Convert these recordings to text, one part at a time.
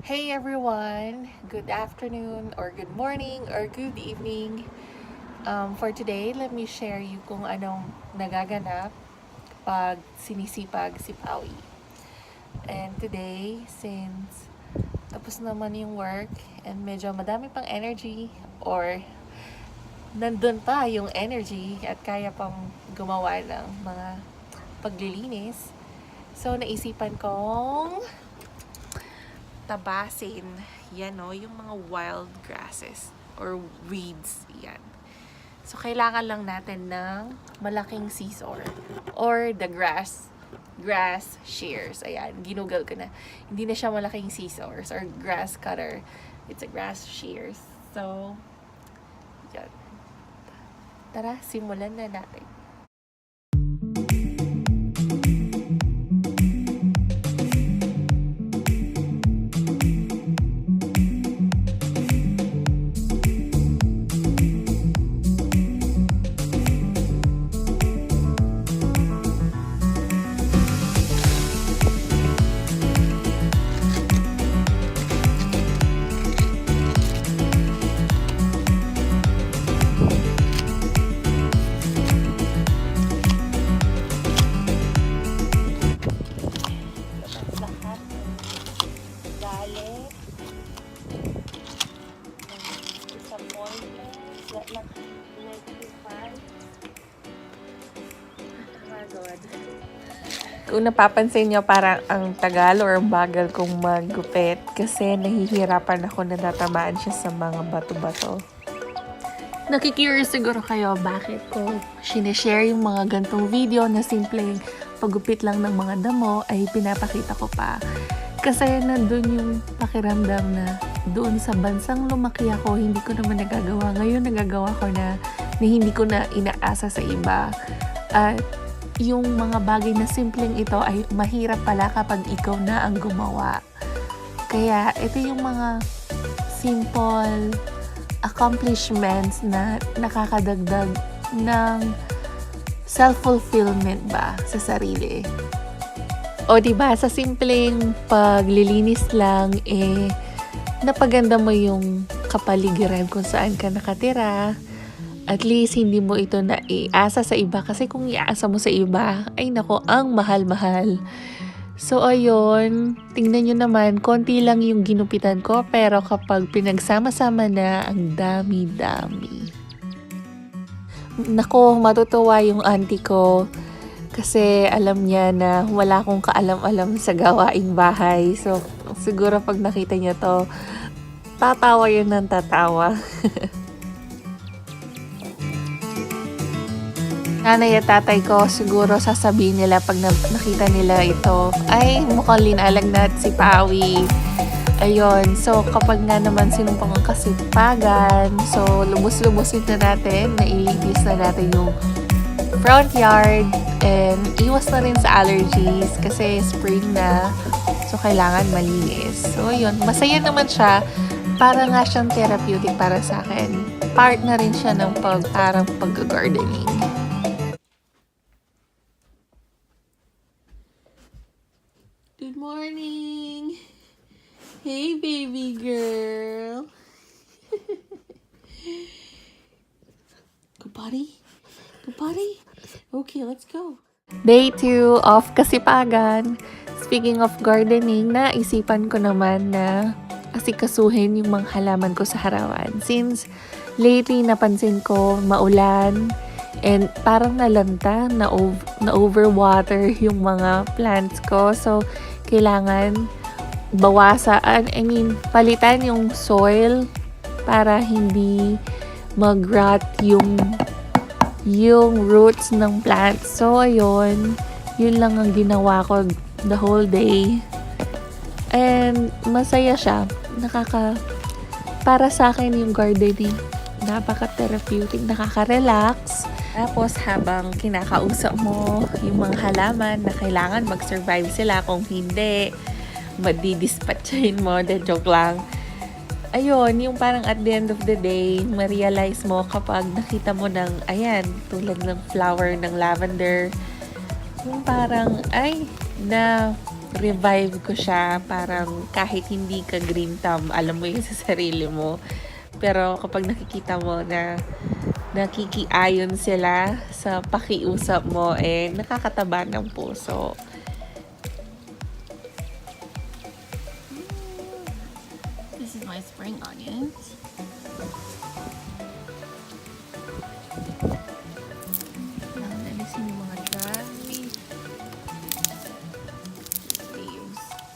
Hey everyone! Good afternoon or good morning or good evening. For today, let me share you kung anong nagaganap pag sinisipag si Pawee. And today, since tapos naman yung work and medyo madami pang energy or nandun pa yung energy at kaya pang gumawa ng mga paglilinis, so naisipan kong tabasin, yan o, yung mga wild grasses or weeds, yan. So, kailangan lang natin ng malaking scissor or the grass shears. Ayan, ginugal ko na. Hindi na siya malaking scissors or grass cutter. It's a grass shears. So, yan. Tara, simulan na natin. Kung napapansin nyo, parang ang tagal or bagal kong maggupit kasi nahihirapan ako na natamaan siya sa mga bato-bato. Nakikurious siguro kayo bakit ko sinishare yung mga gantong video na simpleng paggupit lang ng mga damo ay pinapakita ko pa. Kasi nandun yung pakiramdam na doon sa bansang lumaki ako, hindi ko naman nagagawa. Ngayon nagagawa ko na hindi ko na inaasa sa iba. At yung mga bagay na simpleng ito ay mahirap pala kapag ikaw na ang gumawa. Kaya ito yung mga simple accomplishments na nakakadagdag ng self-fulfillment ba sa sarili. O diba, sa simpleng paglilinis lang, napaganda mo yung kapaligiran kung saan ka nakatira. At least, hindi mo ito na iasa sa iba. Kasi kung iasa mo sa iba, ay nako, ang mahal-mahal. So, ayun. Tingnan nyo naman, konti lang yung ginupitan ko. Pero kapag pinagsama-sama na, ang dami-dami. Nako, matutuwa yung auntie ko. Kasi alam niya na wala akong kaalam-alam sa gawaing bahay. So, siguro pag nakita niya to, tatawa yun ng tatawa. Nanay at tatay ko, siguro sasabihin nila pag nakita nila ito, ay mukhang linalagnat si Pawee. Ayun, so kapag nga naman sinumpang ang kasipagan, so lubos-lubosin na natin, nailinis na natin yung front yard, and iwas na rin sa allergies kasi spring na, so kailangan malinis. So ayun, masaya naman siya, para nga siyang therapeutic para sa akin. Part na rin siya ng parang pag-gardening. Good morning! Hey, baby girl! Go potty? Go potty? Okay, let's go. Day 2 of kasipagan. Speaking of gardening, naisipan ko naman na asikasuhin yung mga halaman ko sa harapan. Since lately napansin ko maulan and parang nalanta, na overwater yung mga plants ko. So, kailangan palitan yung soil para hindi mag-rot yung roots ng plants. So, ayun. Yun lang ang ginawa ko the whole day. And, masaya siya. Para sa akin yung gardening, napaka-therapeutic, nakaka-relax. Tapos, habang kinakausap mo yung mga halaman na kailangan mag-survive sila, kung hindi, madidispatchahin mo, joke lang. Ayun, yung parang at the end of the day, ma-realize mo kapag nakita mo ng, ayan, tulad ng flower ng lavender, yung parang, revive ko siya. Parang kahit hindi ka green thumb, alam mo yun sa sarili mo. Pero kapag nakikita mo na nakikiayon sila sa pakiusap mo, nakakataba ng puso. This is my spring onions. Nalisin yung mga dry leaves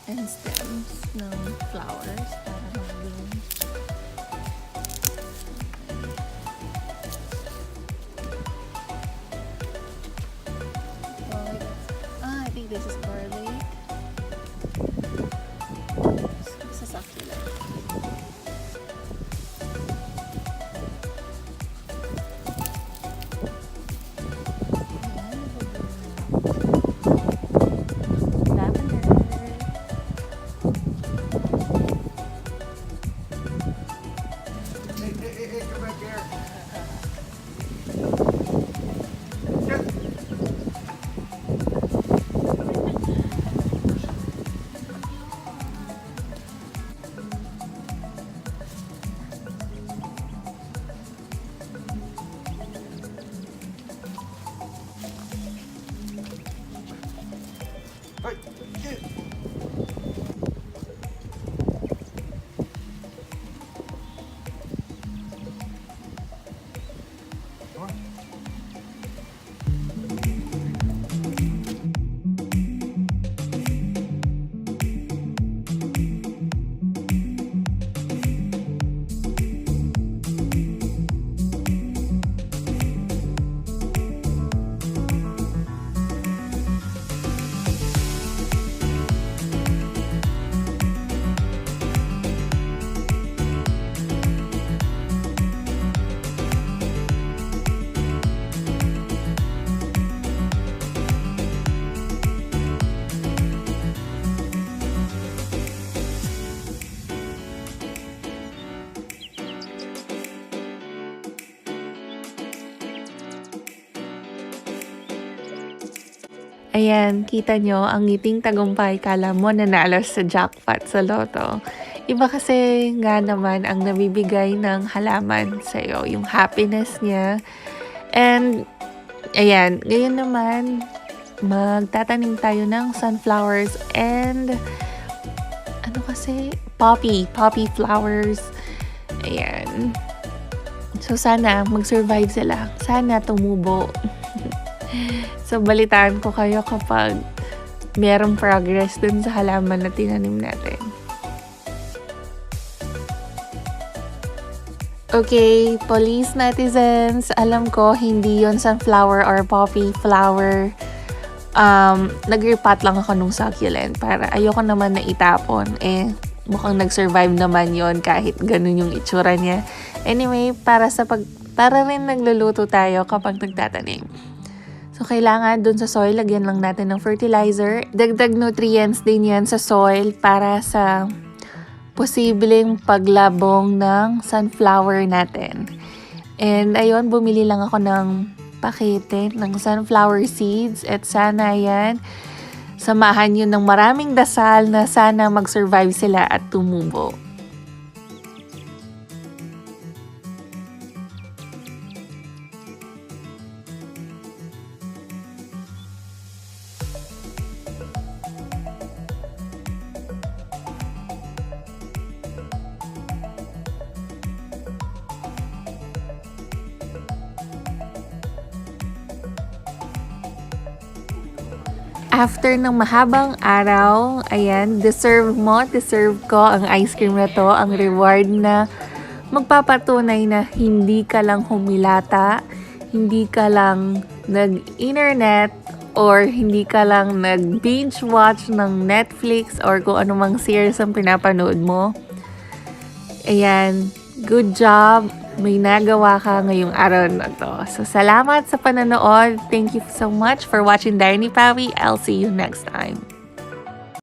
and stems ng flowers para mag-bloom. I think this is garlic. This is succulent. Ayan, kita nyo, ang ngiting tagumpay, kala mo nanalo sa jackpot sa loto. Iba kasi nga naman ang nabibigay ng halaman sa'yo, yung happiness niya. And, ayan, ngayon naman, magtatanim tayo ng sunflowers and, ano kasi, poppy flowers. Ayan. So, sana mag-survive sila. Sana tumubo. So, balitaan ko kayo kapag merong progress dun sa halaman na tinanim natin. Okay, police netizens, alam ko hindi yon sunflower or poppy flower. Nag-repot lang ako nung succulent para ayoko naman na itapon. Mukhang nag-survive naman yon kahit ganun yung itsura niya. Anyway, para rin nagluluto tayo kapag nagtatanim. So, kailangan dun sa soil, lagyan lang natin ng fertilizer. Dagdag nutrients din yan sa soil para sa posibleng paglabong ng sunflower natin. And ayun, bumili lang ako ng pakete ng sunflower seeds. At sana yan, samahan yun ng maraming dasal na sana mag-survive sila at tumubo. After ng mahabang araw, ayan, deserve ko ang ice cream na to, ang reward na magpapatunay na hindi ka lang humilata, hindi ka lang nag-internet, or hindi ka lang nag-binge watch ng Netflix or kung anumang series ang pinapanood mo. Ayan, good job! May nagawa ka ngayong araw na to. So, salamat sa panonood. Thank you so much for watching Diary ni Pawee. I'll see you next time.